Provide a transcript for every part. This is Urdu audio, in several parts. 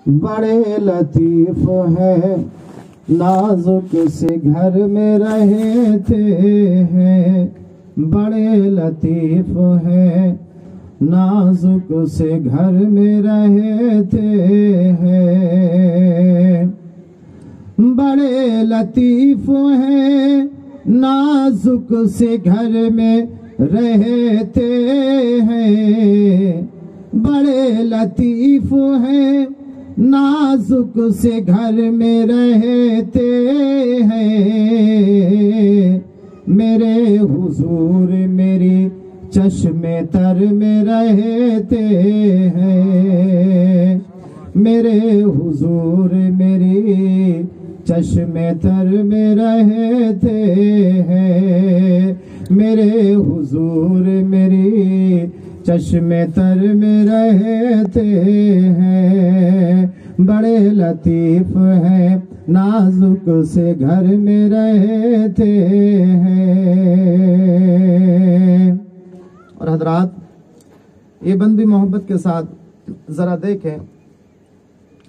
بڑے لطیف ہے نازک سے گھر میں رہے تھے ہیں، بڑے لطیف ہے نازک سے گھر میں رہے تھے ہیں، بڑے لطیف ہیں نازک سے گھر میں رہتے ہیں، بڑے لطیف ہیں نازک سے گھر میں رہتے ہیں، میرے حضور میری چشم تر میں رہتے ہیں، میرے حضور میری چشم تر میں رہتے ہیں، میرے حضور میری چشم تر میں رہتے ہیں، بڑے لطیف ہیں نازک سے گھر میں رہتے ہیں۔ اور حضرات یہ بند بھی محبت کے ساتھ ذرا دیکھیں،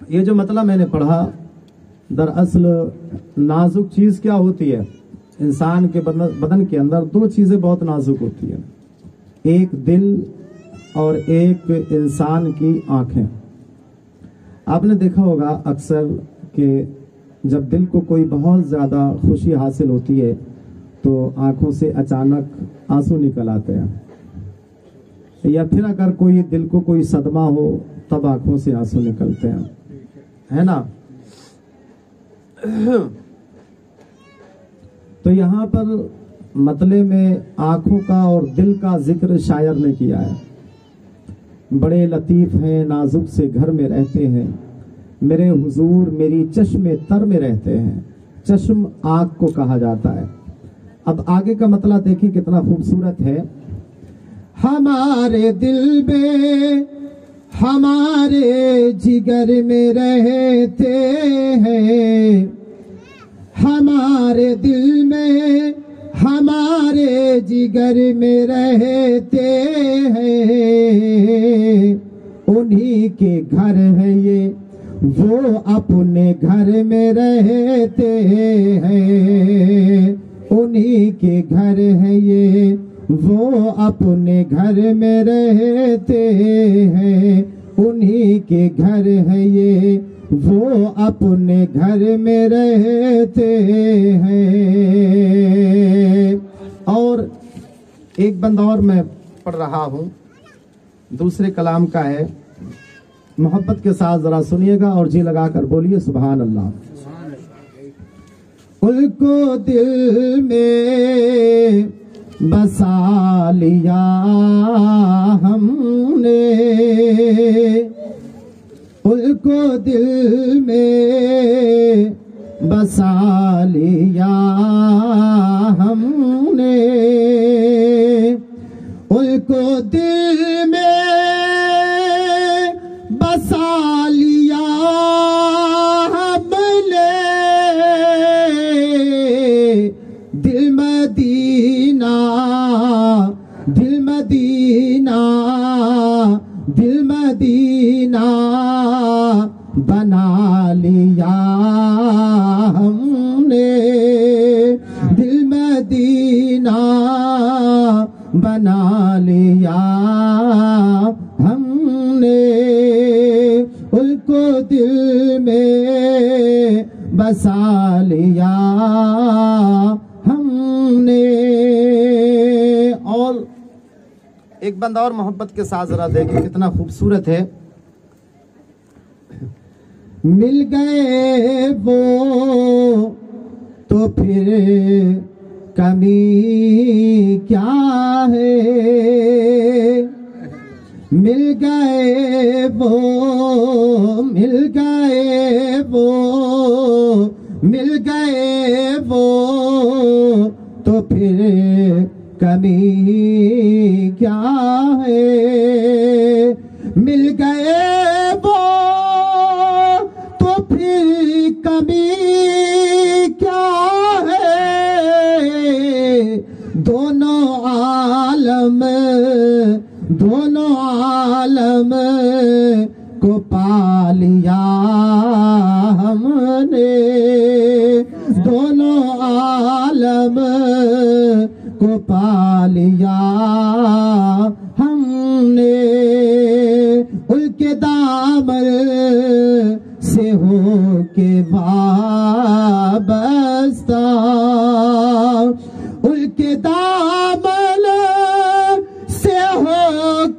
یہ جو مطلب میں نے پڑھا، دراصل نازک چیز کیا ہوتی ہے؟ انسان کے بدن کے اندر دو چیزیں بہت نازک ہوتی ہیں، ایک دل اور ایک انسان کی آنکھیں۔ آپ نے دیکھا ہوگا اکثر کہ جب دل کو کوئی بہت زیادہ خوشی حاصل ہوتی ہے تو آنکھوں سے اچانک آنسو نکل آتے ہیں، یا پھر اگر کوئی دل کو کوئی صدمہ ہو تب آنکھوں سے آنسو نکلتے ہیں، ہے نا؟ تو یہاں پر مطلب میں آنکھوں کا اور دل کا ذکر شاعر نے کیا ہے، بڑے لطیف ہیں نازک سے گھر میں رہتے ہیں، میرے حضور میری چشم تر میں رہتے ہیں۔ چشم آنکھ کو کہا جاتا ہے۔ اب آگے کا مطلب دیکھیں کتنا خوبصورت ہے، ہمارے دل میں ہمارے جگر میں رہتے ہیں، ہمارے دل میں ہمارے جگر میں رہتے ہیں، انہی کے گھر ہے یہ وہ اپنے گھر میں رہتے ہیں، انہی کے گھر ہے یہ وہ اپنے گھر میں رہتے ہیں، انہی کے گھر ہے یہ وہ اپنے گھر میں رہتے ہیں۔ اور ایک بند اور میں پڑھ رہا ہوں، دوسرے کلام کا ہے، محبت کے ساتھ ذرا سنیے گا اور جی لگا کر بولیے سبحان اللہ۔ ان کو دل میں بسا لیا ہم نے، ان کو دل میں بسا لیا ہم نے، ان کو دل میں بسا لیا ہم نے، دل مدینہ دل مدینہ دل مدینہ بنا لیا ہم نے، دل مدینہ بنا لیا ہم نے، ان کو دل میں بسا لیا ہم نے۔ اور ایک بندہ اور محبت کے ساتھ ذرا دیکھیں کتنا خوبصورت ہے، مل گئے وہ تو پھر کمی کیا ہے، مل گئے وہ مل گئے وہ مل گئے وہ تو پھر کمی کیا ہے، مل گئے وہ تو پھر کمی کیا ہے، دونوں عالم کو پا لیا ہم نے، دونوں عالم کو پا لیا ہم نے، ان کے دامن سے ہو کے وابستہ، ان کے دامن سے ہو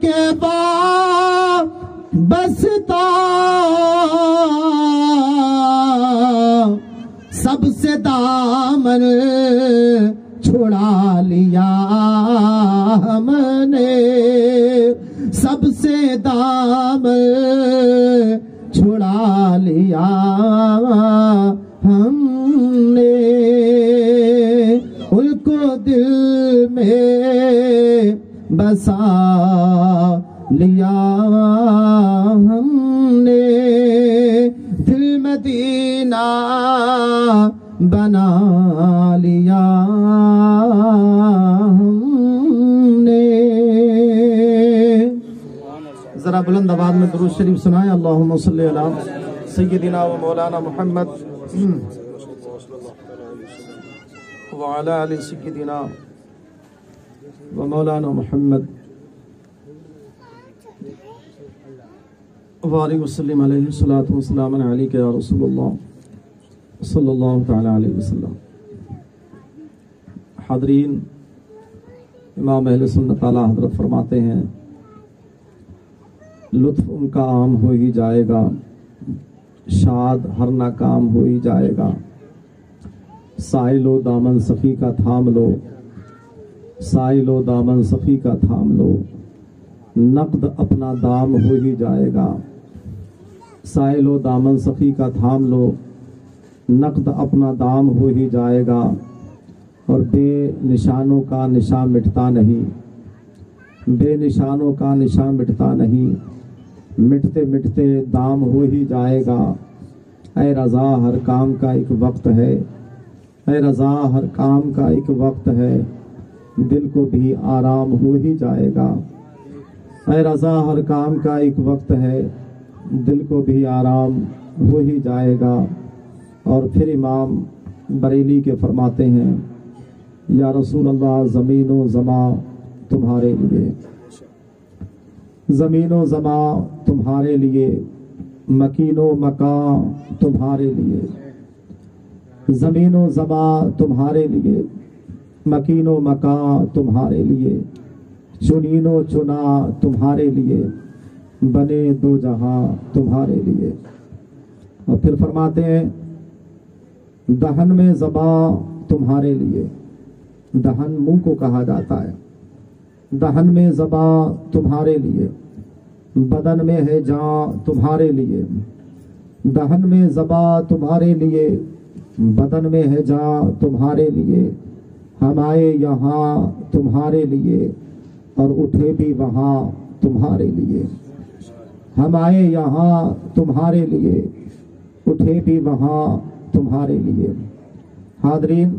کے وابستہ، سب سے دامن چھڑا لیا ہم نے، سب سے دامن چھڑا لیا ہم نے، ان کو دل میں بسا لیا ہم نے، دل مدینہ بنا لیا ہم نے۔ ذرا بلند آواز میں درود شریف سنائیں، اللہم صلی علی سیدنا و مولانا محمد وعلی آل سیدنا و مولانا محمد وآلہ وسلم علیہ الصلاۃ والسلام علیک یا رسول اللہ صلی اللہ تعالی علیہ وسلم۔ حاضرین، امام اہل سنت اعلیٰ حضرت فرماتے ہیں لطف ان کا عام ہو ہی جائے گا، شاد ہر ناکام ہو ہی جائے گا، سائل و دامن سخی کا تھام لو، سائل و دامن سخی کا تھام لو، نقد اپنا دام ہو ہی جائے گا، سائل و دامن سخی کا تھام لو، نقد اپنا دام ہو ہی جائے گا، اور بے نشانوں کا نشان مٹتا نہیں، بے نشانوں کا نشان مٹتا نہیں، مٹتے مٹتے دام ہو ہی جائے گا، اے رضا ہر کام کا ایک وقت ہے، اے رضا ہر کام کا ایک وقت ہے، دل کو بھی آرام ہو ہی جائے گا، اے رضا ہر کام کا ایک وقت ہے، دل کو بھی آرام ہو ہی جائے گا۔ اور پھر امام بریلی کے فرماتے ہیں یا رسول اللہ زمین و زماں تمہارے لیے، زمین و زماں تمہارے لیے، مکین و مکان تمہارے لیے، زمین و زماں تمہارے لیے، مکین و مکان تمہارے لیے، چنین و چنا تمہارے لیے، بنے دو جہاں تمہارے لیے۔ اور پھر فرماتے ہیں دہن میں زباں تمہارے لیے، دہن منہ کو کہا جاتا ہے، دہن میں زباں تمہارے لیے، بدن میں ہے جان تمہارے لیے، دہن میں زباں تمہارے لیے، بدن میں ہے جان تمہارے لیے، ہم آئے یہاں تمہارے لیے اور اٹھے بھی وہاں تمہارے لیے، ہم آئے یہاں تمہارے لیے اٹھے بھی وہاں تمہارے لیے۔ حاضرین،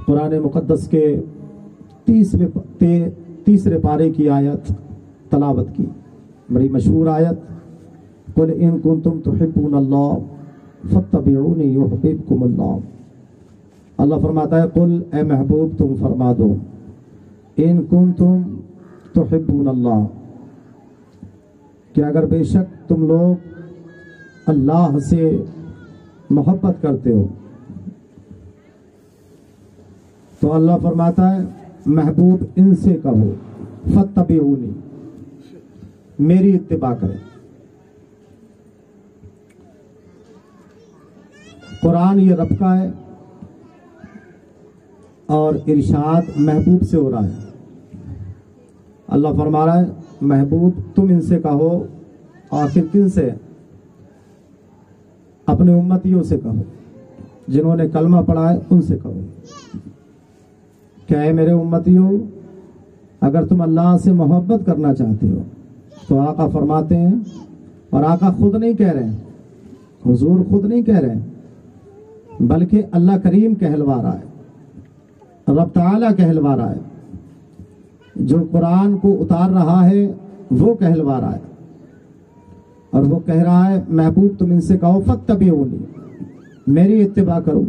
قرآن مقدس کے تیسرے پارے کی آیت تلاوت کی، بڑی مشہور آیت، قُلْ إِن كُنتُمْ تُحِبُّونَ اللَّهَ فَاتَّبِعُونِي يُحْبِبْكُمُ اللَّهُ۔ اللہ فرماتا ہے قل، اے محبوب تم فرما دو، ان کنتم تحبون اللہ، کہ اگر بے شک تم لوگ اللہ سے محبت کرتے ہو، تو اللہ فرماتا ہے محبوب ان سے کہو فاتبعونی، میری اتباع کریں۔ قرآن یہ رب کا ہے اور ارشاد محبوب سے ہو رہا ہے۔ اللہ فرما رہا ہے محبوب تم ان سے کہو، آخر کن سے؟ اپنے امتیوں سے کہو، جنہوں نے کلمہ پڑھا ہے ان سے کہو کہ اے میرے امتیوں، اگر تم اللہ سے محبت کرنا چاہتے ہو تو آقا فرماتے ہیں، اور آقا خود نہیں کہہ رہے ہیں، حضور خود نہیں کہہ رہے ہیں، بلکہ اللہ کریم کہلوا رہا ہے، رب تعالیٰ کہلوا رہا ہے، جو قرآن کو اتار رہا ہے وہ کہلوا رہا ہے۔ اور وہ کہہ رہا ہے محبوب تم ان سے کہو فاتبعونی، میری اتباع کرو،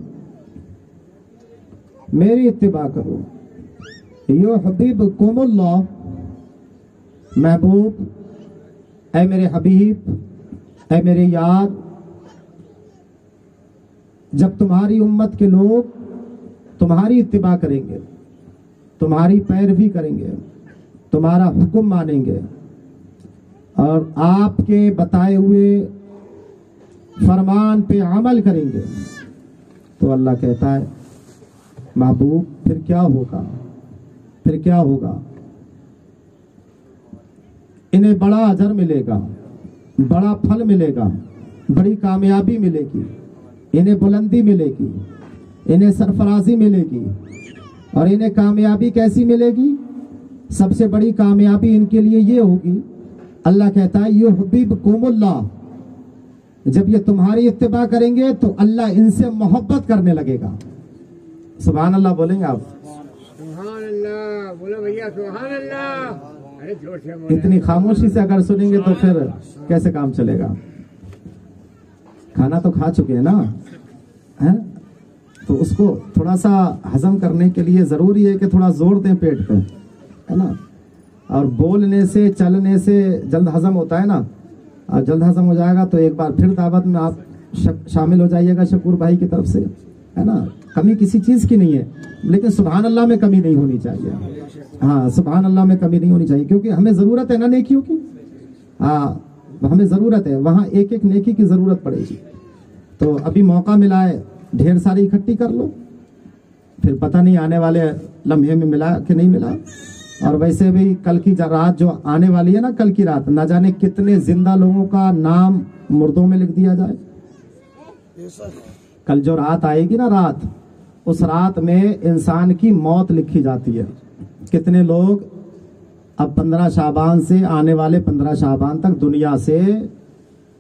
میری اتباع کرو، یحببکم اللہ، محبوب اے میرے حبیب، اے میرے یار، جب تمہاری امت کے لوگ تمہاری اتباع کریں گے، تمہاری پیروی کریں گے، تمہارا حکم مانیں گے اور آپ کے بتائے ہوئے فرمان پہ عمل کریں گے، تو اللہ کہتا ہے محبوب پھر کیا ہوگا، پھر کیا ہوگا؟ انہیں بڑا اجر ملے گا، بڑا پھل ملے گا، بڑی کامیابی ملے گی، انہیں بلندی ملے گی، انہیں سرفرازی ملے گی۔ اور انہیں کامیابی کیسی ملے گی؟ سب سے بڑی کامیابی ان کے لیے یہ ہوگی، اللہ کہتا ہے یحببکم اللہ، جب یہ تمہاری اتباع کریں گے تو اللہ ان سے محبت کرنے لگے گا۔ سبحان اللہ بولیں گے آپ؟ سبحان اللہ بولو بھیا، سبحان اللہ۔ اتنی خاموشی سے اگر سنیں گے تو پھر کیسے کام چلے گا؟ کھانا تو کھا چکے ہیں نا، تو اس کو تھوڑا سا ہضم کرنے کے لیے ضروری ہے کہ تھوڑا زور دیں پیٹ پہ، ہے نا؟ اور بولنے سے چلنے سے جلد ہضم ہوتا ہے نا، اور جلد ہضم ہو جائے گا تو ایک بار پھر دعوت میں آپ شامل ہو جائیے گا شکور بھائی کی طرف سے، ہے نا؟ کمی کسی چیز کی نہیں ہے، لیکن سبحان اللہ میں کمی نہیں ہونی چاہیے۔ ہاں سبحان اللہ میں کمی نہیں ہونی چاہیے، کیونکہ ہمیں ضرورت ہے نا نیکیوں کی، ہاں ہمیں ضرورت ہے، وہاں ایک ایک نیکی کی ضرورت پڑے گی۔ تو ابھی موقع ملا ہے، ڈھیر ساری اکٹھی کر لو، پھر پتہ نہیں آنے والے لمحے میں ملا کہ نہیں ملا۔ اور ویسے بھی کل کی رات جو آنے والی ہے نا، کل کی رات نہ جانے کتنے زندہ لوگوں کا نام مردوں میں لکھ دیا جائے۔ کل جو رات آئے گی نا، رات، اس رات میں انسان کی موت لکھی جاتی ہے۔ کتنے لوگ اب 15 شعبان سے آنے والے 15 شعبان تک دنیا سے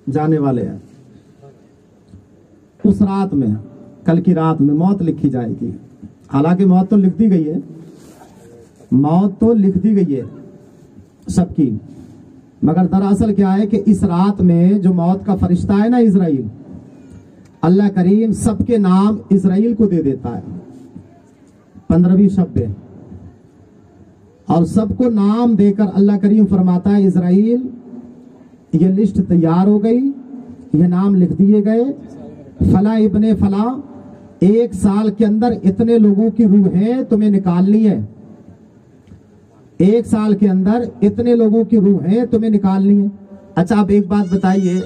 جانے والے ہیں، اس رات میں، کل کی رات میں موت لکھی جائے گی۔ حالانکہ موت تو لکھ دی گئی ہے، موت تو لکھ دی گئی ہے سب کی، مگر دراصل کیا ہے کہ اس رات میں جو موت کا فرشتہ ہے نا اسرائیل، اللہ کریم سب کے نام اسرائیل کو دے دیتا ہے 15ویں شب میں، اور سب کو نام دے کر اللہ کریم فرماتا ہے اسرائیل یہ لسٹ تیار ہو گئی، یہ نام لکھ دیے گئے، فلاں ابن فلاں 1 سال کے اندر اتنے لوگوں کی روحیں تمہیں نکالنی ہے، 1 سال کے اندر اتنے لوگوں کی روحیں تمہیں نکالنی ہے۔ اچھا آپ ایک بات بتائیے،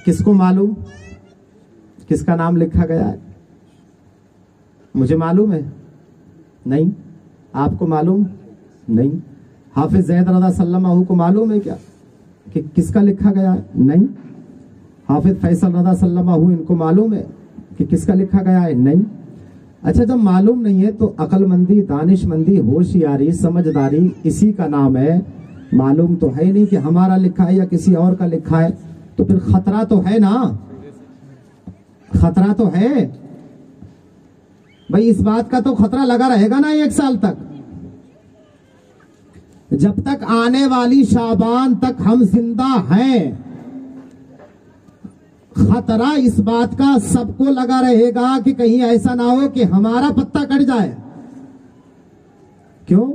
کس کو معلوم کس کا نام لکھا گیا ہے؟ مجھے معلوم ہے نہیں، آپ کو معلوم نہیں، حافظ زید رضا صلی اللہ علیہ کو معلوم ہے کیا کہ کس کا لکھا گیا ہے؟ نہیں، حافظ فیصل رضا صلی اللہ علیہ ان کو معلوم ہے کہ کس کا لکھا گیا ہے؟ نہیں۔ اچھا جب معلوم نہیں ہے تو عقل مندی، دانش مندی، ہوشیاری، سمجھداری اسی کا نام ہے۔ معلوم تو ہے نہیں کہ ہمارا لکھا ہے یا کسی اور کا لکھا ہے، تو پھر خطرہ تو ہے نا، خطرہ تو ہے بھائی، اس بات کا تو خطرہ لگا رہے گا نا 1 سال تک، جب تک آنے والی شعبان تک ہم زندہ ہیں، خطرہ اس بات کا سب کو لگا رہے گا کہ کہیں ایسا نہ ہو کہ ہمارا پتہ کٹ جائے۔ کیوں؟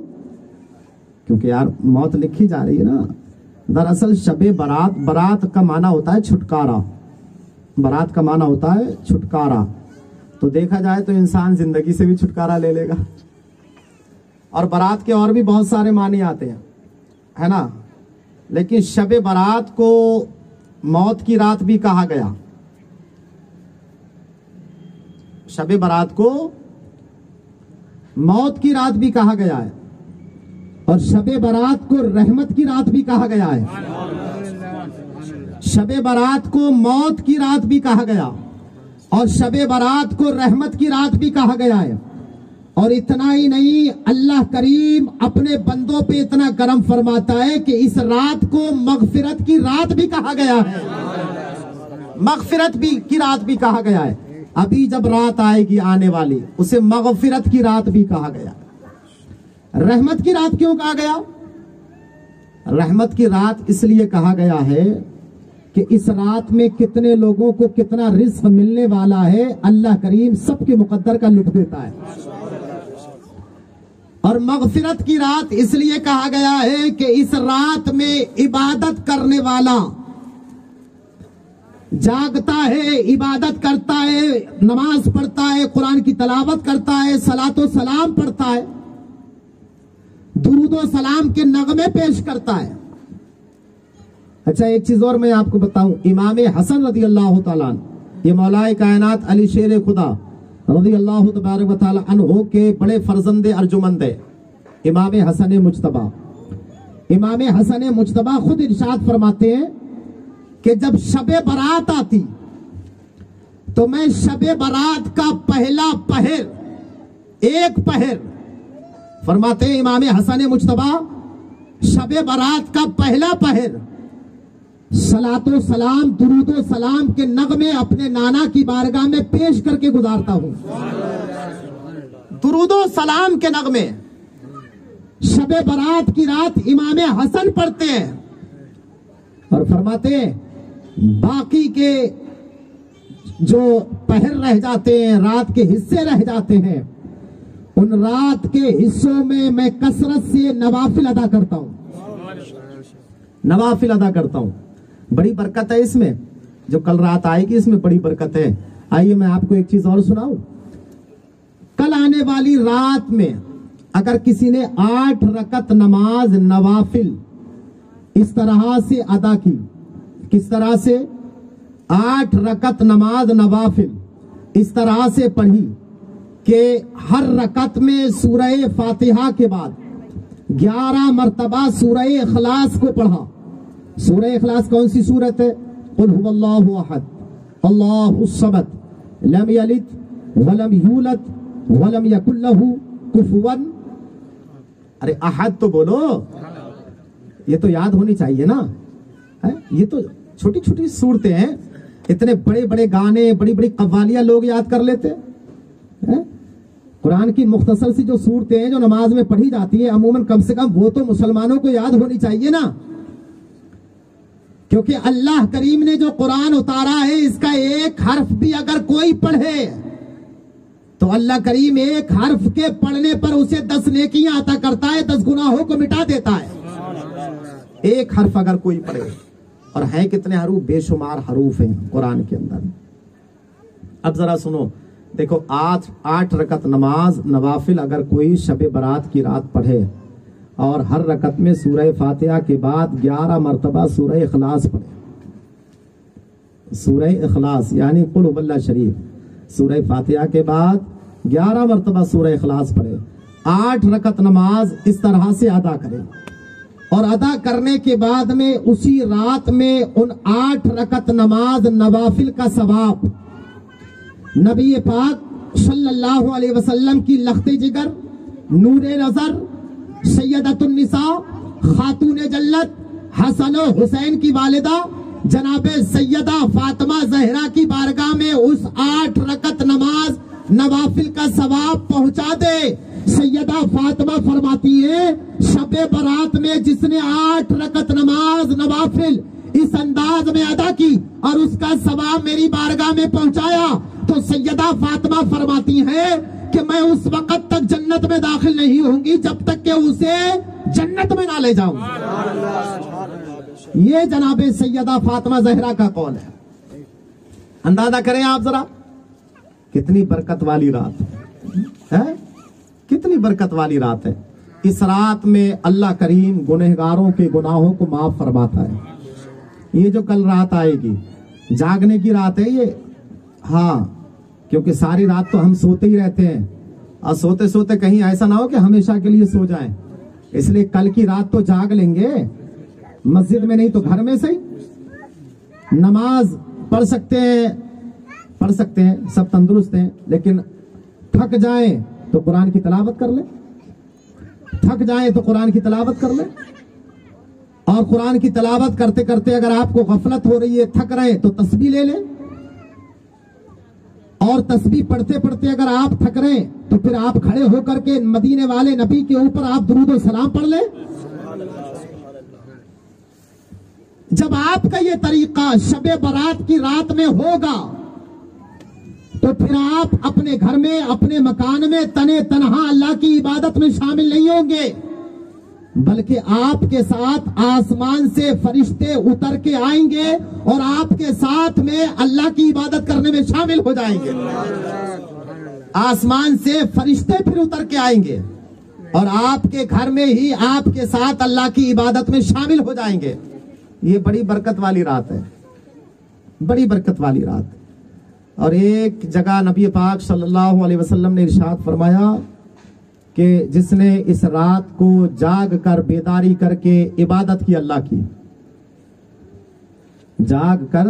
کیونکہ یار موت لکھی جا رہی ہے نا۔ دراصل شب برات، برات کا معنی ہوتا ہے چھٹکارا، برات کا معنی ہوتا ہے چھٹکارا، تو دیکھا جائے تو انسان زندگی سے بھی چھٹکارا لے لے گا۔ اور برات کے اور بھی بہت سارے معنی آتے ہیں، ہے نا، لیکن شب برات کو موت کی رات بھی کہا گیا، شب برات کو موت کی رات بھی کہا گیا ہے، اور شب برات کو رحمت کی رات بھی کہا گیا ہے، شب برات کو موت کی رات بھی کہا گیا، اور شب برات کو رحمت کی رات بھی کہا گیا ہے۔ اور اتنا ہی نہیں، اللہ کریم اپنے بندوں پہ اتنا کرم فرماتا ہے کہ اس رات کو مغفرت کی رات بھی کہا گیا ہے، مغفرت بھی کی رات بھی کہا گیا ہے۔ ابھی جب رات آئے گی آنے والی، اسے مغفرت کی رات بھی کہا گیا۔ رحمت کی رات کیوں کہا گیا؟ رحمت کی رات اس لیے کہا گیا ہے کہ اس رات میں کتنے لوگوں کو کتنا رزق ملنے والا ہے، اللہ کریم سب کے مقدر کا لکھ دیتا ہے۔ اور مغفرت کی رات اس لیے کہا گیا ہے کہ اس رات میں عبادت کرنے والا جاگتا ہے، عبادت کرتا ہے، نماز پڑھتا ہے، قرآن کی تلاوت کرتا ہے، صلاۃ و سلام پڑھتا ہے، درود و سلام کے نغمے پیش کرتا ہے۔ اچھا ایک چیز اور میں آپ کو بتاؤں، امام حسن رضی اللہ تعالیٰ عنہ، یہ مولا کائنات علی شیر خدا رضی اللہ تبارک و تعالیٰ عنہ کے بڑے فرزند ارجمند ہے، امام حسن مجتبی۔ امام حسن مجتبی خود ارشاد فرماتے ہیں کہ جب شب برات آتی تو میں شب برات کا پہلا پہر، ایک پہر، فرماتے ہیں امام حسن مجتبی، شب برات کا پہلا پہر صلاۃ و سلام، درود و سلام کے نغمے اپنے نانا کی بارگاہ میں پیش کر کے گزارتا ہوں۔ درود و سلام کے نغمے شب برات کی رات امام حسن پڑھتے ہیں، اور فرماتے ہیں باقی کے جو پہر رہ جاتے ہیں، رات کے حصے رہ جاتے ہیں، ان رات کے حصوں میں میں کثرت سے نوافل ادا کرتا ہوں، نوافل ادا کرتا ہوں۔ بڑی برکت ہے اس میں، جو کل رات آئے گی اس میں بڑی برکت ہے۔ آئیے میں آپ کو ایک چیز اور سناؤں، کل آنے والی رات میں اگر کسی نے 8 رکعت نماز نوافل اس طرح سے ادا کی، کس طرح سے 8 رکعت نماز نوافل اس طرح سے پڑھی کہ ہر رکعت میں سورہ فاتحہ کے بعد 11 مرتبہ سورہ اخلاص کو پڑھا۔ سورہ اخلاص کون سی سورت ہے؟ قل هو اللہ احد اللہ الصمد لم یلد ولم یولد ولم یکن لہ کفوا، ارے احد تو بولو، یہ تو یاد ہونی چاہیے نا۔ یہ تو چھوٹی چھوٹی صورتیں ہیں، اتنے بڑے بڑے گانے، بڑی بڑی قوالیاں لوگ یاد کر لیتے ہیں۔ قرآن کی مختصر سی جو صورتیں ہیں جو نماز میں پڑھی جاتی ہیں، عموماً کم سے کم وہ تو مسلمانوں کو یاد ہونی چاہیے نا، کیونکہ اللہ کریم نے جو قرآن اتارا ہے اس کا ایک حرف بھی اگر کوئی پڑھے تو اللہ کریم ایک حرف کے پڑھنے پر اسے 10 نیکیاں عطا کرتا ہے، 10 گناہوں کو مٹا دیتا ہے، ایک حرف اگر کوئی پڑھے۔ اور ہیں کتنے حروف؟ بے شمار حروف ہیں قرآن کے اندر۔ اب ذرا سنو، دیکھو 8 رکعت نماز نوافل اگر کوئی شب برات کی رات پڑھے اور ہر رکعت میں سورہ فاتحہ کے بعد 11 مرتبہ سورہ اخلاص پڑھے، سورہ اخلاص یعنی قل هو اللہ شریف، سورہ فاتحہ کے بعد 11 مرتبہ سورہ اخلاص پڑھے، 8 رکعت نماز اس طرح سے ادا کرے، اور ادا کرنے کے بعد میں اسی رات میں ان 8 رکعت نماز نوافل کا ثواب نبی پاک صلی اللہ علیہ وسلم کی لخت جگر، نور نظر، سیدۃ النساء، خاتون جنت، حسن و حسین کی والدہ جناب سیدہ فاطمہ زہرا کی بارگاہ میں اس 8 رکعت نماز نوافل کا ثواب پہنچا دے۔ سیدہ فاطمہ فرماتی ہے شب برات میں جس نے 8 رکعت نماز نوافل اس انداز میں ادا کی اور اس کا ثواب میری بارگاہ میں پہنچایا تو سیدہ فاطمہ فرماتی ہے کہ میں اس وقت تک جنت میں داخل نہیں ہوں گی جب تک کہ اسے جنت میں نہ لے جاؤں۔ یہ جناب سیدہ فاطمہ زہرا کا قول ہے۔ اندازہ کریں آپ ذرا کتنی برکت والی رات ہے، کتنی برکت والی رات ہے۔ اس رات میں اللہ کریم گنہگاروں کے گناہوں کو معاف فرماتا ہے۔ یہ جو کل رات آئے گی جاگنے کی رات ہے یہ، ہاں، کیونکہ ساری رات تو ہم سوتے ہی رہتے ہیں اور سوتے سوتے کہیں ایسا نہ ہو کہ ہمیشہ کے لیے سو جائیں، اس لیے کل کی رات تو جاگ لیں گے، مسجد میں نہیں تو گھر میں سے نماز پڑھ سکتے ہیں، سب تندرست ہیں، لیکن تھک جائیں تو قرآن کی تلاوت کر لیں، تھک جائیں تو قرآن کی تلاوت کر لیں، اور قرآن کی تلاوت کرتے کرتے اگر آپ کو غفلت ہو رہی ہے، تھک رہے تو تسبیح لے لیں، اور تسبیح پڑھتے پڑھتے اگر آپ تھک رہے تو پھر آپ کھڑے ہو کر کے مدینے والے نبی کے اوپر آپ درود و سلام پڑھ لیں۔ جب آپ کا یہ طریقہ شب برات کی رات میں ہوگا تو پھر آپ اپنے گھر میں اپنے مکان میں تنے تنہا اللہ کی عبادت میں شامل نہیں ہوں گے، بلکہ آپ کے ساتھ آسمان سے فرشتے اتر کے آئیں گے اور آپ کے ساتھ میں اللہ کی عبادت کرنے میں شامل ہو جائیں گے۔ آسمان سے فرشتے پھر اتر کے آئیں گے اور آپ کے گھر میں ہی آپ کے ساتھ اللہ کی عبادت میں شامل ہو جائیں گے۔ یہ بڑی برکت والی رات ہے، بڑی برکت والی رات۔ اور ایک جگہ نبی پاک صلی اللہ علیہ وسلم نے ارشاد فرمایا کہ جس نے اس رات کو جاگ کر بیداری کر کے عبادت کی، اللہ کی جاگ کر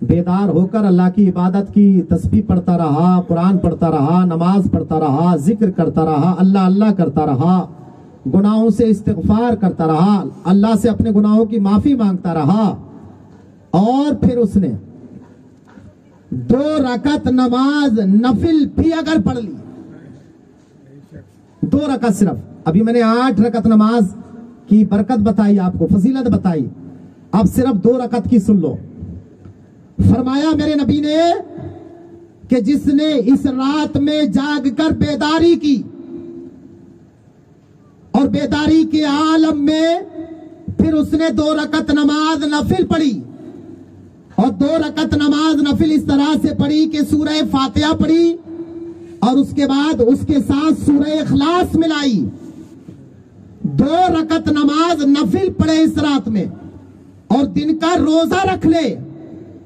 بیدار ہو کر اللہ کی عبادت کی، تسبیح پڑھتا رہا، قرآن پڑھتا رہا، نماز پڑھتا رہا، ذکر کرتا رہا، اللہ اللہ کرتا رہا، گناہوں سے استغفار کرتا رہا، اللہ سے اپنے گناہوں کی معافی مانگتا رہا، اور پھر اس نے 2 رکعت نماز نفل بھی اگر پڑھ لی، 2 رکعت صرف، ابھی میں نے 8 رکعت نماز کی برکت بتائی، آپ کو فضیلت بتائی، اب صرف 2 رکعت کی سن لو۔ فرمایا میرے نبی نے کہ جس نے اس رات میں جاگ کر بیداری کی اور بیداری کے عالم میں پھر اس نے 2 رکعت نماز نفل پڑھی، اور 2 رکعت نماز نفل اس طرح سے پڑھی کہ سورہ فاتحہ پڑھی اور اس کے بعد اس کے ساتھ سورہ اخلاص ملائی، 2 رکعت نماز نفل پڑھے اس رات میں اور دن کا روزہ رکھ لے،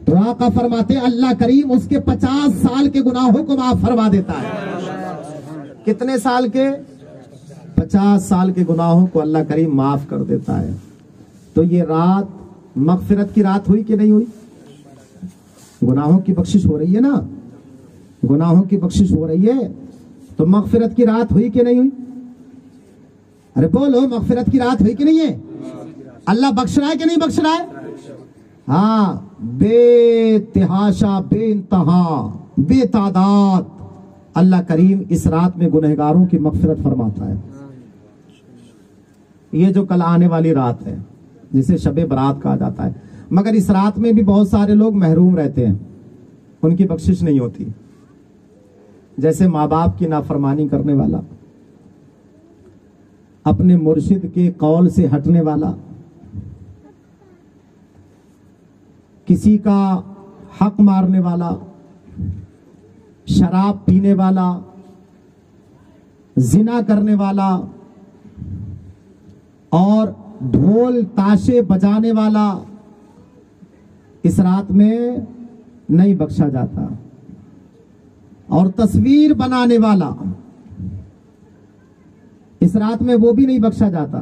تو آقا فرماتے اللہ کریم اس کے 50 سال کے گناہوں کو معاف فرما دیتا ہے۔ کتنے سال کے؟ 50 سال کے گناہوں کو اللہ کریم معاف کر دیتا ہے۔ تو یہ رات مغفرت کی رات ہوئی کہ نہیں ہوئی؟ گناہوں کی بخشش ہو رہی ہے نا، گناہوں کی بخشش ہو رہی ہے، تو مغفرت کی رات ہوئی کہ نہیں ہوئی؟ ارے بولو، مغفرت کی رات ہوئی کہ نہیں ہے؟ اللہ بخش رہا ہے کہ نہیں بخش رہا ہے؟ ہاں، بے تحاشا، بے انتہا، بے تعداد اللہ کریم اس رات میں گنہگاروں کی مغفرت فرماتا ہے۔ یہ جو کل آنے والی رات ہے جسے شب برات کہا جاتا ہے، مگر اس رات میں بھی بہت سارے لوگ محروم رہتے ہیں، ان کی بخشش نہیں ہوتی، جیسے ماں باپ کی نافرمانی کرنے والا، اپنے مرشد کے قول سے ہٹنے والا، کسی کا حق مارنے والا، شراب پینے والا، زنا کرنے والا اور ڈھول تاشے بجانے والا اس رات میں نہیں بخشا جاتا، اور تصویر بنانے والا اس رات میں وہ بھی نہیں بخشا جاتا۔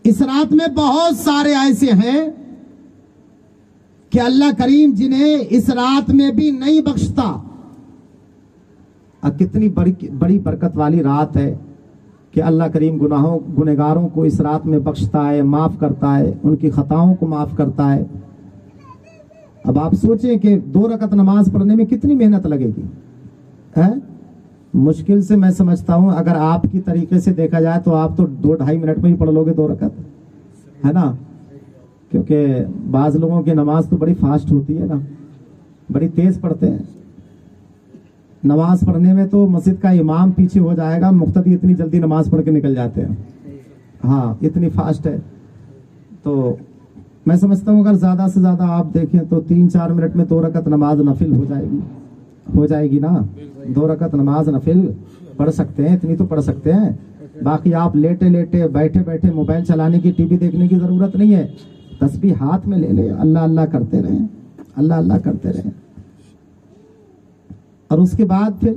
اس رات میں بہت سارے ایسے ہیں کہ اللہ کریم جنہیں اس رات میں بھی نہیں بخشتا۔ اب کتنی بڑی برکت والی رات ہے کہ اللہ کریم گنہگاروں کو اس رات میں بخشتا ہے، معاف کرتا ہے، ان کی خطاؤں کو معاف کرتا ہے۔ اب آپ سوچیں کہ 2 رکعت نماز پڑھنے میں کتنی محنت لگے گی، مشکل سے میں سمجھتا ہوں اگر آپ کی طریقے سے دیکھا جائے تو آپ تو 2-2.5 منٹ میں ہی پڑھ لو گے 2 رکعت، ہے نا؟ کیونکہ بعض لوگوں کی نماز تو بڑی فاسٹ ہوتی ہے نا، بڑی تیز پڑھتے ہیں۔ نماز پڑھنے میں تو مسجد کا امام پیچھے ہو جائے گا، مقتدی اتنی جلدی نماز پڑھ کے نکل جاتے ہیں، ہاں اتنی فاسٹ ہے۔ تو میں سمجھتا ہوں اگر زیادہ سے زیادہ آپ دیکھیں تو 3-4 منٹ میں 2 رکعت نماز نفل ہو جائے گی نا۔ 2 رکعت نماز نفل پڑھ سکتے ہیں، اتنی تو پڑھ سکتے ہیں۔ باقی آپ لیٹے لیٹے بیٹھے بیٹھے موبائل چلانے کی، ٹی وی دیکھنے کی ضرورت نہیں ہے، تسبیح ہاتھ میں لے لے، اللہ اللہ کرتے رہیں، اللہ اللہ کرتے رہیں، اور اس کے بعد پھر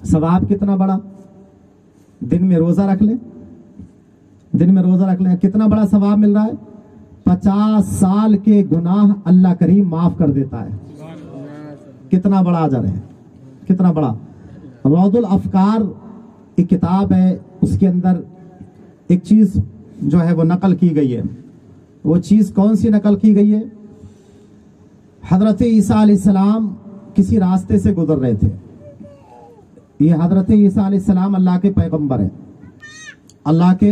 ثواب کتنا بڑا، دن میں روزہ رکھ لیں، دن میں روزہ رکھ لیں، کتنا بڑا ثواب مل رہا ہے، 50 سال کے گناہ اللہ کریم معاف کر دیتا ہے۔ کتنا بڑا اجر ہے، کتنا بڑا۔ روض الافکار ایک کتاب ہے، اس کے اندر ایک چیز جو ہے وہ نقل کی گئی ہے۔ وہ چیز کون سی نقل کی گئی ہے؟ حضرت عیسیٰ علیہ السلام کسی راستے سے گزر رہے تھے۔ یہ حضرت عیسیٰ علیہ السلام اللہ کے پیغمبر ہیں، اللہ کے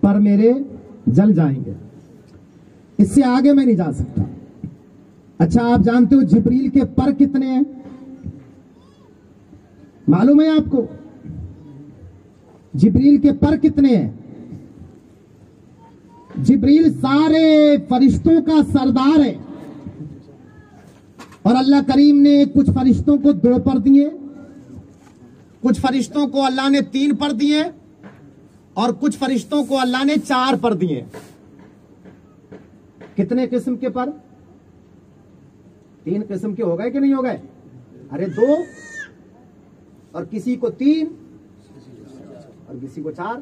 پر میرے جل جائیں گے. اس سے آگے میں نہیں جا سکتا. اچھا آپ جانتے ہو جبریل کے پر کتنے ہیں؟ معلوم ہے آپ کو جبریل کے پر کتنے ہیں؟ جبریل سارے فرشتوں کا سردار ہے اور اللہ کریم نے کچھ فرشتوں کو 2 پر دیے, کچھ فرشتوں کو اللہ نے 3 پر دیے اور کچھ فرشتوں کو اللہ نے 4 پر دیے. کتنے قسم کے پر؟ 3 قسم کے ہو گئے کہ نہیں ہو گئے؟ ارے 2 اور کسی کو 3 اور کسی کو 4.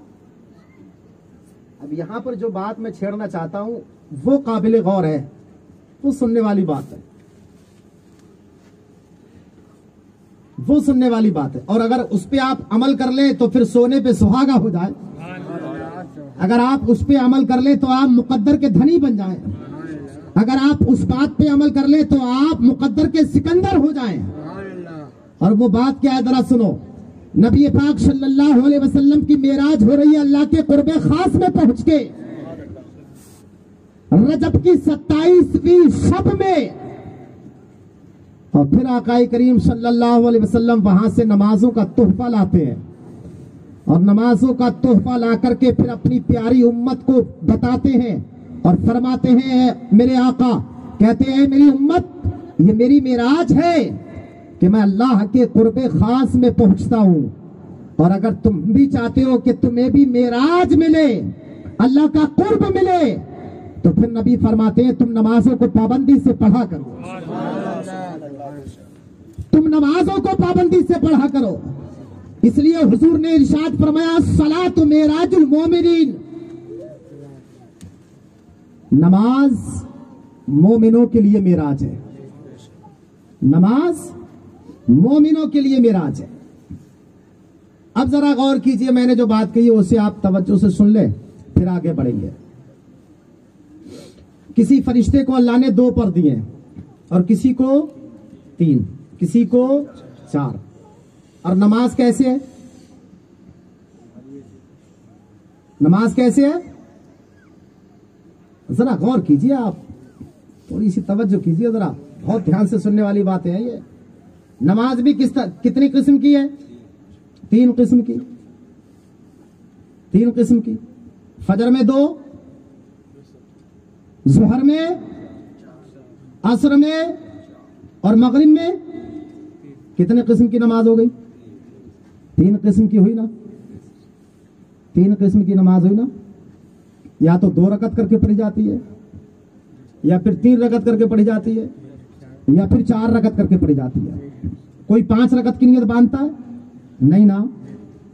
اب یہاں پر جو بات میں چھیڑنا چاہتا ہوں وہ قابل غور ہے, وہ سننے والی بات ہے, وہ سننے والی بات ہے. اور اگر اس پہ آپ عمل کر لیں تو پھر سونے پہ سہاگا ہو جائے. اگر آپ اس پہ عمل کر لیں تو آپ مقدر کے دھنی بن جائیں. اگر آپ اس بات پہ عمل کر لیں تو آپ مقدر کے سکندر ہو جائیں. اور وہ بات کیا ہے ذرا سنو. نبی پاک صلی اللہ علیہ وسلم کی معراج ہو رہی ہے اللہ کے قرب خاص میں پہنچ کے, رجب کی 27ویں شب میں, اور پھر آقا کریم صلی اللہ علیہ وسلم وہاں سے نمازوں کا تحفہ لاتے ہیں اور نمازوں کا تحفہ لا کر کے پھر اپنی پیاری امت کو بتاتے ہیں اور فرماتے ہیں, میرے آقا کہتے ہیں میری امت یہ میری معراج ہے کہ میں اللہ کے قرب خاص میں پہنچتا ہوں, اور اگر تم بھی چاہتے ہو کہ تمہیں بھی معراج ملے, اللہ کا قرب ملے, تو پھر نبی فرماتے ہیں تم نمازوں کو پابندی سے پڑھا کرو, تم نمازوں کو پابندی سے پڑھا کرو. اس لیے حضور نے ارشاد فرمایا الصلاۃ معراج المومنین, نماز مومنوں کے لیے معراج ہے, نماز مومنوں کے لیے معراج ہے. اب ذرا غور کیجئے, میں نے جو بات کہی ہے اسے آپ توجہ سے سن لیں پھر آگے بڑھیں گے. کسی فرشتے کو اللہ نے 2 پر دیے اور کسی کو 3, کسی کو 4. اور نماز کیسے ہے؟ نماز کیسے ہے؟ ذرا غور کیجئے, آپ تھوڑی سی توجہ کیجئے, ذرا بہت دھیان سے سننے والی باتیں ہیں یہ. نماز بھی کتنی قسم کی ہے؟ 3 قسم کی, 3 قسم کی. فجر میں 2, ظہر میں, عصر میں اور مغرب میں. کتنے قسم کی نماز ہو گئی؟ 3 قسم کی ہوئی نا, 3 قسم کی نماز ہوئی نا. یا تو 2 رکعت کر کے پڑھی جاتی ہے, یا پھر 3 رکعت کر کے پڑھی جاتی ہے, یا پھر 4 رکعت کر کے پڑھی جاتی ہے. کوئی 5 رکعت کی نیت باندھتا ہے؟ نہیں نا.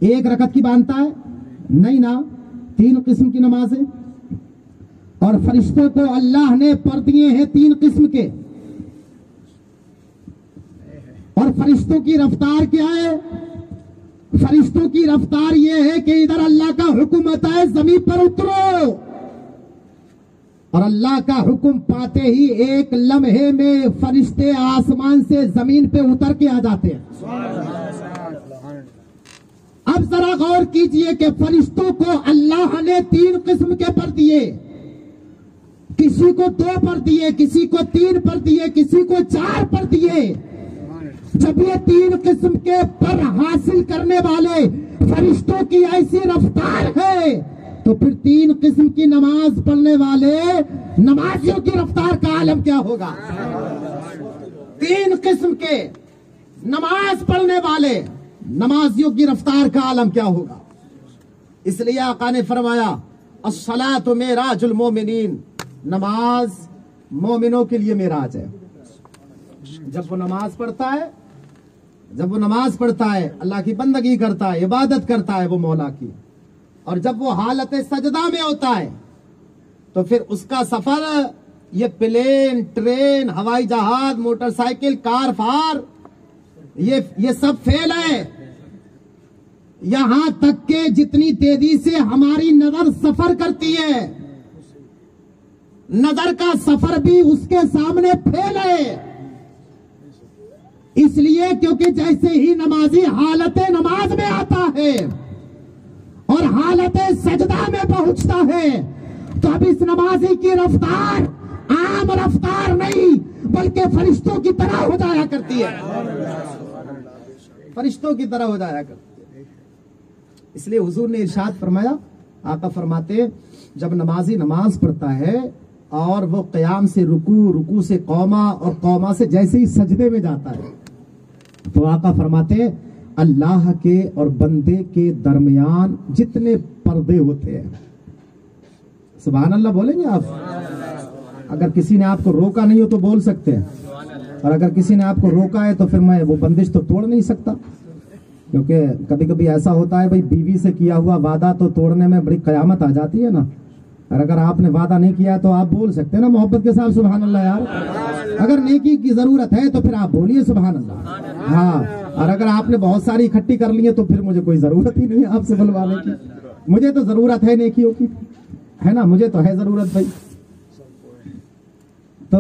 1 رکعت کی باندھتا ہے؟ نہیں نا. 3 قسم کی نماز ہے. اور فرشتوں کو اللہ نے پر دیے ہیں 3 قسم کے. اور فرشتوں کی رفتار کیا ہے؟ فرشتوں کی رفتار یہ ہے کہ ادھر اللہ کا حکم آتا ہے زمین پر اترو, اور اللہ کا حکم پاتے ہی ایک لمحے میں فرشتے آسمان سے زمین پہ اتر کے آ جاتے ہیں. اب ذرا غور کیجئے کہ فرشتوں کو اللہ نے 3 قسم کے پر دیے, کسی کو 2 پر دیے, کسی کو 3 پر دیے, کسی کو 4 پر دیے. جب یہ 3 قسم کے پر حاصل کرنے والے فرشتوں کی ایسی رفتار ہے تو پھر 3 قسم کی نماز پڑھنے والے نمازیوں کی رفتار کا عالم کیا ہوگا؟ 3 قسم کے نماز پڑھنے والے نمازیوں کی رفتار کا عالم کیا ہوگا؟ اس لیے آقا نے فرمایا الصلاۃ معراج المومنین, نماز مومنوں کے لیے معراج ہے. جب وہ نماز پڑھتا ہے, جب وہ نماز پڑھتا ہے, اللہ کی بندگی کرتا ہے, عبادت کرتا ہے وہ مولا کی, اور جب وہ حالت سجدہ میں ہوتا ہے تو پھر اس کا سفر یہ پلین, ٹرین, ہوائی جہاز, موٹر سائیکل, کار فار, یہ سب فیل ہے. یہاں تک کہ جتنی تیزی سے ہماری نظر سفر کرتی ہے, نظر کا سفر بھی اس کے سامنے فیل ہے. اس لیے کیونکہ جیسے ہی نمازی حالت نماز میں آتا ہے اور اور حالت سجدہ میں پہنچتا ہے تو اب اس نمازی کی رفتار عام رفتار نہیں بلکہ فرشتوں کی طرح ہو جایا کرتی ہے، فرشتوں کی طرح ہو جایا کرتی ہے۔ اس لیے حضور نے ارشاد فرمایا، آقا فرماتے جب نمازی نماز پڑھتا ہے اور وہ قیام سے رکوع، رکوع سے قوما اور قوما سے جیسے ہی سجدے میں جاتا ہے تو آقا فرماتے اللہ کے اور بندے کے درمیان جتنے پردے ہوتے ہیں، سبحان اللہ بولیں گے آپ؟ اگر کسی نے آپ کو روکا نہیں ہو تو بول سکتے ہیں، اور اگر کسی نے آپ کو روکا ہے تو پھر میں وہ بندش تو توڑ نہیں سکتا، کیونکہ کبھی کبھی ایسا ہوتا ہے بھائی بیوی سے کیا ہوا وعدہ تو توڑنے میں بڑی قیامت آ جاتی ہے نا، اور اگر آپ نے وعدہ نہیں کیا تو آپ بول سکتے ہیں نا محبت کے ساتھ سبحان اللہ یار، اگر نیکی کی ضرورت ہے تو پھر آپ بولیے سبحان اللہ، ہاں، اور اگر آپ نے بہت ساری اکٹھی کر لی ہے تو پھر مجھے کوئی ضرورت ہی نہیں ہے آپ سے بلوانے کی، مجھے تو ضرورت ہے نیکیوں کی، ہے نا، مجھے تو ہے ضرورت بھائی۔ تو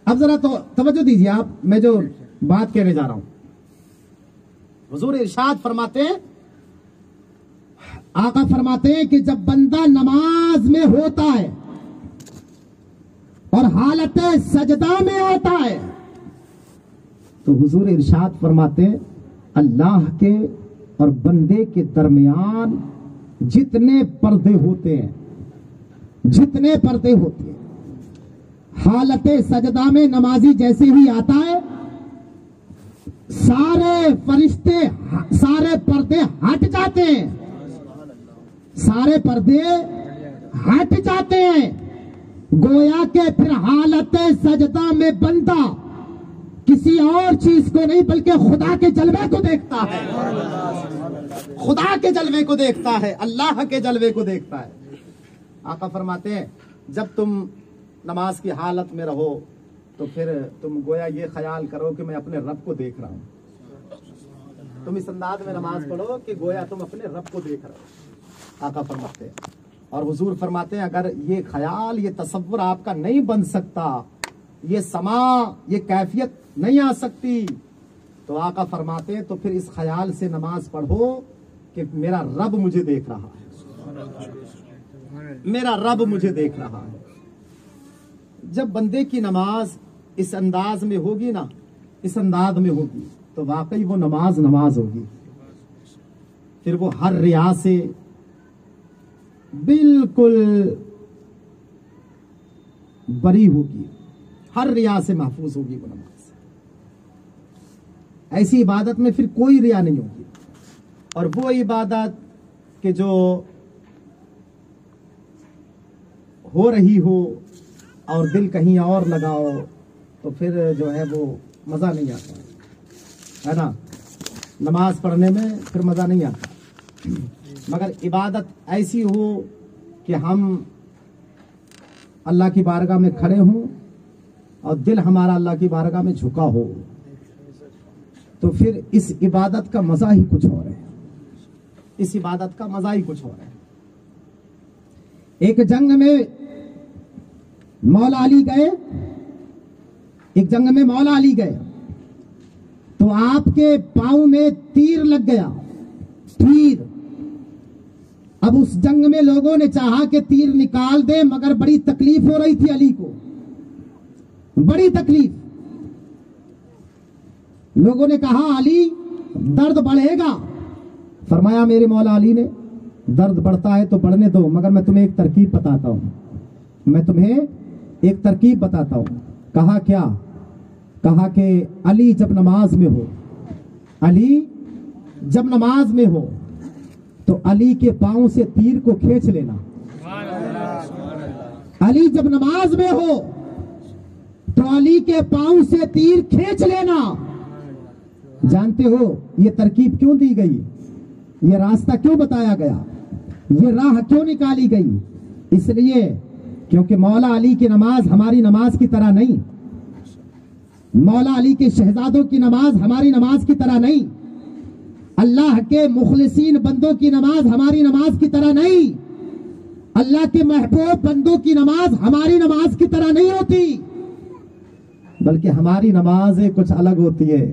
اب ذرا تو توجہ دیجیے آپ، میں جو بات کہنے جا رہا ہوں، حضور ارشاد فرماتے ہیں، آقا فرماتے ہیں کہ جب بندہ نماز میں ہوتا ہے اور حالت سجدہ میں ہوتا ہے تو حضور ارشاد فرماتے ہیں اللہ کے اور بندے کے درمیان جتنے پردے ہوتے ہیں، جتنے پردے ہوتے ہیں، حالت سجدہ میں نمازی جیسے ہی آتا ہے سارے فرشتے، سارے پردے ہٹ جاتے ہیں، سارے پردے ہٹ جاتے ہیں، گویا کہ پھر حالت سجدہ میں بندہ کسی اور چیز کو نہیں بلکہ خدا کے جلوے کو دیکھتا ہے، خدا کے جلوے کو دیکھتا ہے، اللہ کے جلوے کو دیکھتا ہے۔ آقا فرماتے ہیں جب تم نماز کی حالت میں رہو تو پھر تم گویا یہ خیال کرو کہ میں اپنے رب کو دیکھ رہا ہوں، تم اس انداز میں نماز پڑھو کہ گویا تم اپنے رب کو دیکھ رہے ہو، آقا فرماتے ہیں۔ اور حضور فرماتے ہیں اگر یہ خیال، یہ تصور آپ کا نہیں بن سکتا، یہ سما، یہ کیفیت نہیں آ سکتی تو آقا فرماتے ہیں تو پھر اس خیال سے نماز پڑھو کہ میرا رب مجھے دیکھ رہا ہے، میرا رب مجھے دیکھ رہا ہے۔ جب بندے کی نماز اس انداز میں ہوگی نا، اس انداز میں ہوگی تو واقعی وہ نماز نماز ہوگی، پھر وہ ہر ریا سے بالکل بری ہوگی، ہر ریا سے محفوظ ہوگی وہ نماز۔ ایسی عبادت میں پھر کوئی ریا نہیں ہوگی، اور وہ عبادت کہ جو ہو رہی ہو اور دل کہیں اور لگاؤ تو پھر جو ہے وہ مزہ نہیں آتا ہے نا، نماز پڑھنے میں پھر مزہ نہیں آتا، مگر عبادت ایسی ہو کہ ہم اللہ کی بارگاہ میں کھڑے ہوں اور دل ہمارا اللہ کی بارگاہ میں جھکا ہو تو پھر اس عبادت کا مزہ ہی کچھ اور ہے، اس عبادت کا مزہ ہی کچھ اور ہے۔ ایک جنگ میں مولا علی گئے، ایک جنگ میں مولا علی گئے تو آپ کے پاؤں میں تیر لگ گیا، تیر۔ اب اس جنگ میں لوگوں نے چاہا کہ تیر نکال دے مگر بڑی تکلیف ہو رہی تھی علی کو، بڑی تکلیف۔ لوگوں نے کہا علی درد بڑھے گا، فرمایا میرے مولا علی نے درد بڑھتا ہے تو بڑھنے دو، مگر میں تمہیں ایک ترکیب بتاتا ہوں، میں تمہیں ایک ترکیب بتاتا ہوں۔ کہا کیا؟ کہا کہ علی جب نماز میں ہو، علی جب نماز میں ہو تو علی کے پاؤں سے تیر کو کھینچ لینا، علی جب نماز میں ہو تو علی کے پاؤں سے تیر کھینچ لینا۔ جانتے ہو یہ ترکیب کیوں دی گئی؟ یہ راستہ کیوں بتایا گیا؟ یہ راہ کیوں نکالی گئی؟ اس لیے کیونکہ مولا علی کی نماز ہماری نماز کی طرح نہیں، مولا علی کے شہزادوں کی نماز ہماری نماز کی طرح نہیں، اللہ کے مخلصین بندوں کی نماز ہماری نماز کی طرح نہیں، اللہ کے محبوب بندوں کی نماز ہماری نماز کی طرح نہیں ہوتی، بلکہ ہماری نماز کچھ الگ ہوتی ہے۔